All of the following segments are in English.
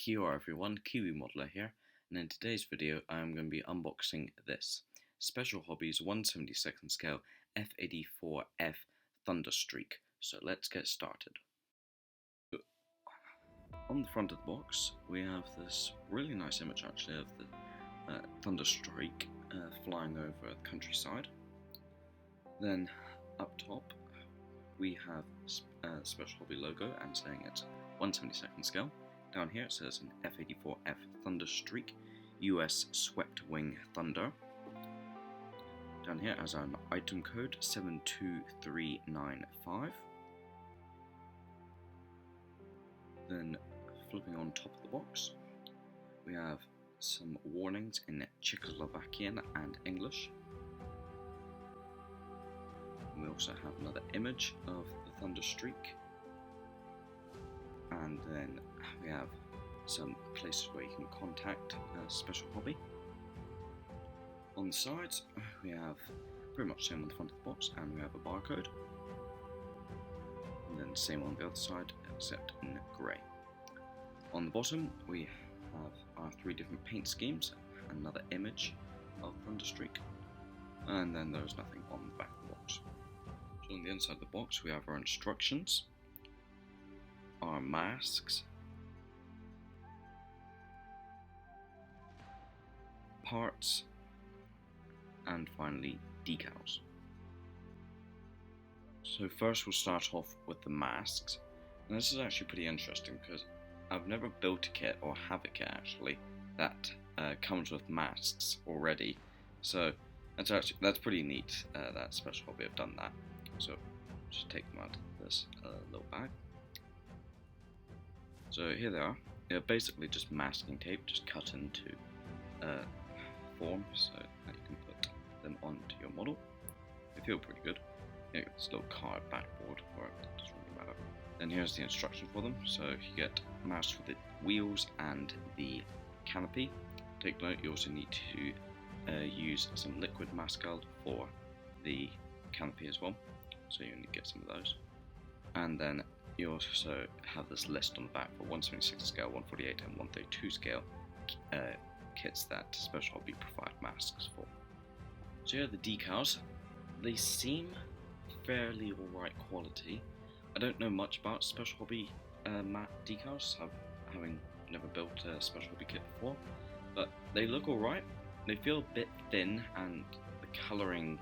Kia ora everyone, Kiwi Modeler here, and in today's video I am going to be unboxing this Special Hobbies 1/72 scale F-84F Thunderstreak. So let's get started. On the front of the box we have this really nice image actually of the Thunderstreak flying over the countryside. Then up top we have Special Hobby logo and saying it's 1/72 scale. Down here it says an F-84F Thunderstreak, US Swept Wing Thunder. Down here has an item code 72395. Then flipping on top of the box, we have some warnings in Czechoslovakian and English. And we also have another image of the Thunderstreak. And then we have some places where you can contact Special Hobby. On the sides we have pretty much the same on the front of the box, and we have a barcode. And then the same on the other side except in grey. On the bottom we have our three different paint schemes, another image of Thunderstreak, and then there's nothing on the back of the box. So on the inside of the box we have our instructions, our masks, parts, and finally decals. So first we'll start off with the masks, and this is actually pretty interesting because I've never built a kit, or have a kit actually, that comes with masks already. So that's pretty neat that Special Hobby have done that. So just take them out of this little bag. So here they are. They're basically just masking tape, just cut into form so that you can put them onto your model. They feel pretty good. You got this little card backboard for it, that doesn't really matter. Then here's the instruction for them. So you get masks for the wheels and the canopy. Take note, you also need to use some liquid mascal for the canopy as well. So you need to get some of those. And then you also have this list on the back for 1/76 scale, 1/48 and 1/32 scale kits that Special Hobby provide masks for. So here are the decals. They seem fairly alright quality. I don't know much about Special Hobby matte decals, having never built a Special Hobby kit before, but they look alright. They feel a bit thin and the colouring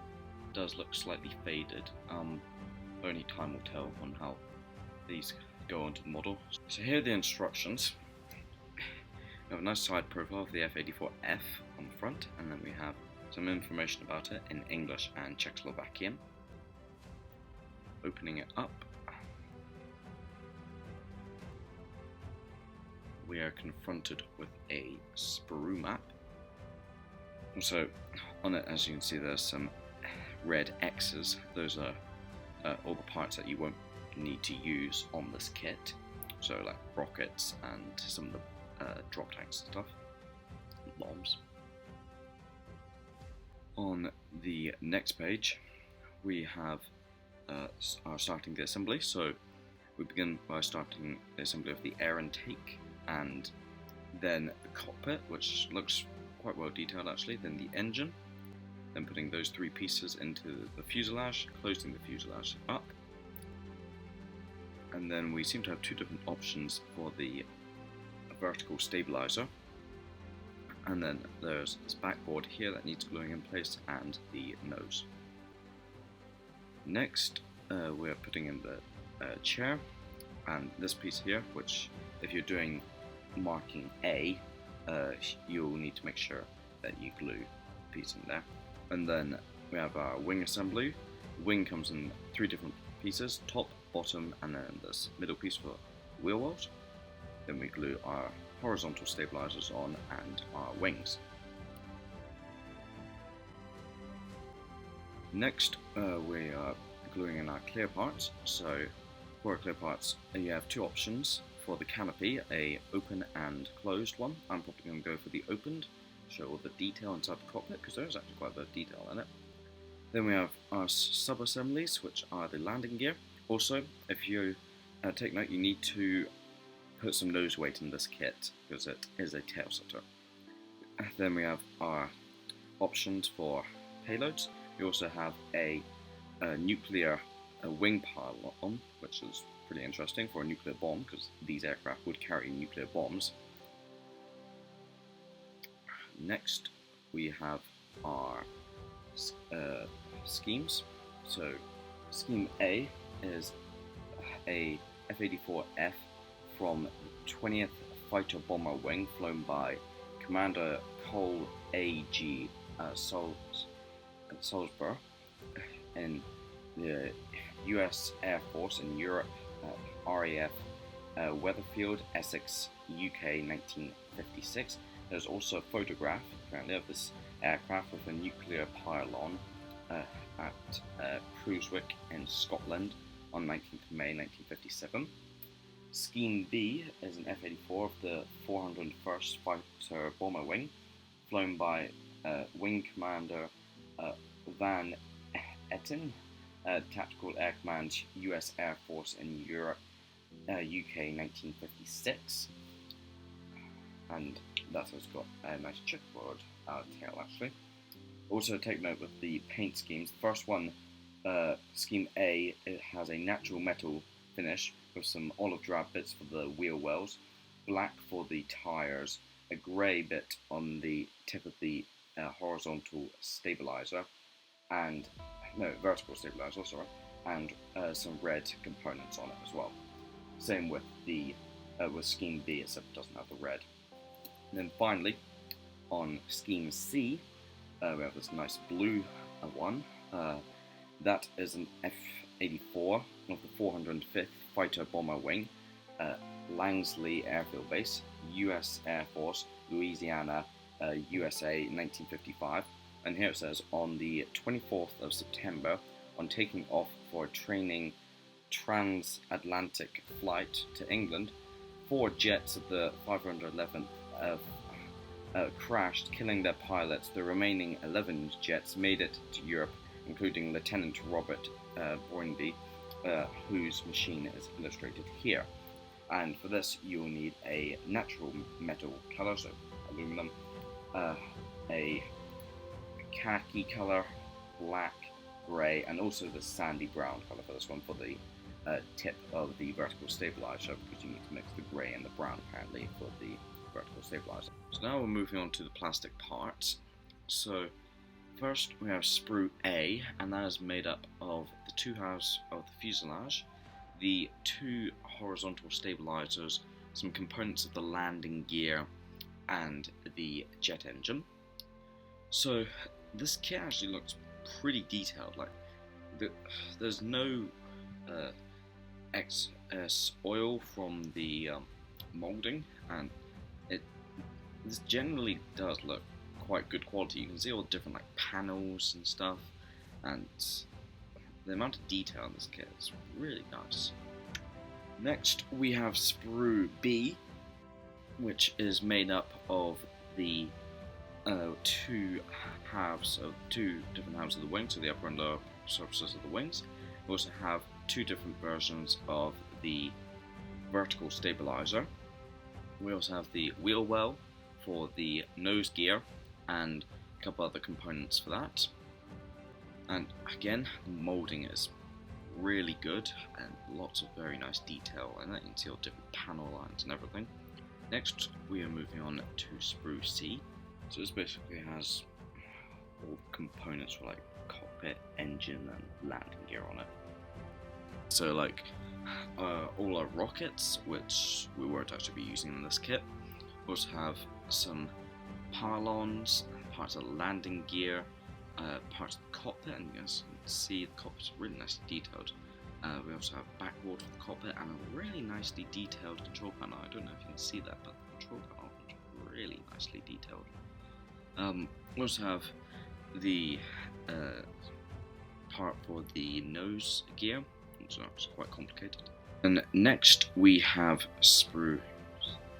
does look slightly faded. Only time will tell on how these go onto the model. So here are the instructions. We have a nice side profile of the F-84F on the front, and then we have some information about it in English and Czechoslovakian. Opening it up, we are confronted with a sprue map. Also on it, as you can see, there's some red X's. Those are all the parts that you won't need to use on this kit, so like rockets and some of the drop tanks and stuff, bombs. On the next page we have our starting the assembly. So we begin by starting the assembly of the air intake, and then the cockpit, which looks quite well detailed actually, then the engine, then putting those three pieces into the fuselage, closing the fuselage up. And then we seem to have two different options for the vertical stabilizer. And then there's this backboard here that needs gluing in place, and the nose. Next, we're putting in the chair, and this piece here, which if you're doing marking A, you'll need to make sure that you glue the piece in there. And then we have our wing assembly. The wing comes in three different pieces: top, bottom, and then this middle piece for wheel wells. Then we glue our horizontal stabilizers on and our wings. Next, we are gluing in our clear parts. So for our clear parts, you have two options for the canopy, a open and closed one. I'm probably going to go for the opened, show all the detail inside the cockpit, because there is actually quite a bit of detail in it. Then we have our sub-assemblies, which are the landing gear. Also, if you take note, you need to put some nose weight in this kit because it is a tail setter. Then we have our options for payloads. We also have a nuclear wing pylon, which is pretty interesting for a nuclear bomb because these aircraft would carry nuclear bombs. Next, we have our schemes. So, scheme A is a F-84F from 20th Fighter Bomber Wing, flown by Commander Cole A.G. Salisbury in the U.S. Air Force in Europe, RAF Weatherfield, Essex, UK, 1956. There's also a photograph, apparently, of this aircraft with a nuclear pylon at Pruswick in Scotland on 19th May 1957. Scheme B is an F-84 of the 401st Fighter Bomber Wing, flown by Wing Commander Van Etten, Tactical Air Command, U.S. Air Force in Europe, UK, 1956. And that has got a nice checkerboard tail, actually. Also, take note with the paint schemes. The first one, Scheme A, it has a natural metal finish with some olive drab bits for the wheel wells, black for the tyres, a grey bit on the tip of the horizontal stabilizer, and vertical stabilizer, sorry, and some red components on it as well. Same with the with Scheme B, except it doesn't have the red. And then finally, on Scheme C, we have this nice blue one. That is an F-84 of the 405th Fighter Bomber Wing, Langley Airfield Base, U.S. Air Force, Louisiana, USA, 1955. And here it says, on the 24th of September, on taking off for a training transatlantic flight to England, 4 jets of the 511th crashed, killing their pilots. The remaining 11 jets made it to Europe, including Lieutenant Robert Boynby, whose machine is illustrated here. And for this, you will need a natural metal color, so aluminum, a khaki color, black, grey, and also the sandy brown color for this one for the tip of the vertical stabilizer, because you need to mix the grey and the brown apparently for the vertical stabilizer. So now we're moving on to the plastic parts. So first we have sprue A, and that is made up of the 2 halves of the fuselage, the 2 horizontal stabilizers, some components of the landing gear, and the jet engine. So this kit actually looks pretty detailed. Like there's no excess oil from the molding, and this generally does look quite good quality. You can see all the different like panels and stuff, and the amount of detail in this kit is really nice. Next we have sprue B, which is made up of the 2 different halves of the wing, so the upper and lower surfaces of the wings. We also have 2 different versions of the vertical stabilizer. We also have the wheel well for the nose gear and a couple other components for that. And again, the moulding is really good and lots of very nice detail in it. You can see all different panel lines and everything. Next we are moving on to sprue C. So this basically has all the components for like cockpit, engine and landing gear on it. So like all our rockets, which we won't actually be using in this kit. We also have some pylons, parts of the landing gear, parts of the cockpit, and you guys can see the cockpit's really nicely detailed. We also have backboard for the cockpit and a really nicely detailed control panel. I don't know if you can see that, but the control panel is really nicely detailed. We also have the part for the nose gear, so it's quite complicated. And next we have sprue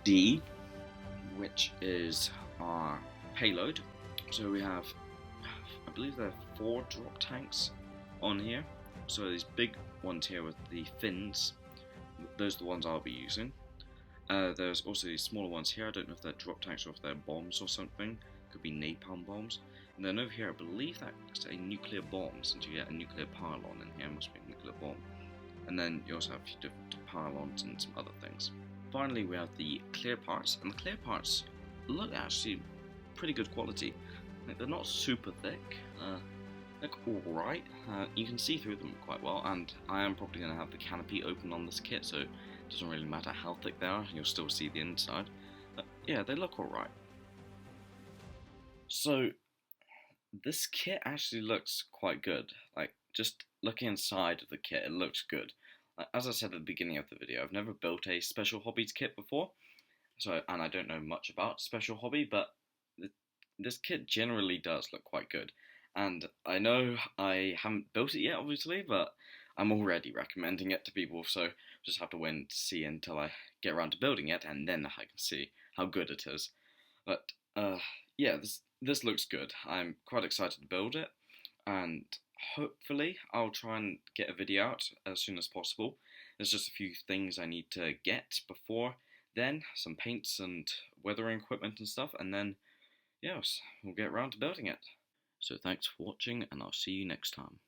D, which is our payload. So we have, I believe there are 4 drop tanks on here. So these big ones here with the fins, those are the ones I'll be using. There's also these smaller ones here. I don't know if they're drop tanks or if they're bombs or something. Could be napalm bombs. And then over here, I believe that's a nuclear bomb, since you get a nuclear pylon in here. It must be a nuclear bomb. And then you also have a few different pylons and some other things. Finally, we have the clear parts, and the clear parts look actually pretty good quality. Like, they're not super thick. Look alright. You can see through them quite well, and I am probably going to have the canopy open on this kit, so it doesn't really matter how thick they are, you'll still see the inside. But yeah, they look alright. So, this kit actually looks quite good. Like, just looking inside of the kit, it looks good. As I said at the beginning of the video, I've never built a Special Hobbies kit before, and I don't know much about Special Hobby, but this kit generally does look quite good. And I know I haven't built it yet, obviously, but I'm already recommending it to people, so just have to wait to see until I get around to building it, and then I can see how good it is. But yeah, this looks good. I'm quite excited to build it, and hopefully I'll try and get a video out as soon as possible. There's just a few things I need to get before then, some paints and weathering equipment and stuff, and then yes, we'll get around to building it. So thanks for watching, and I'll see you next time.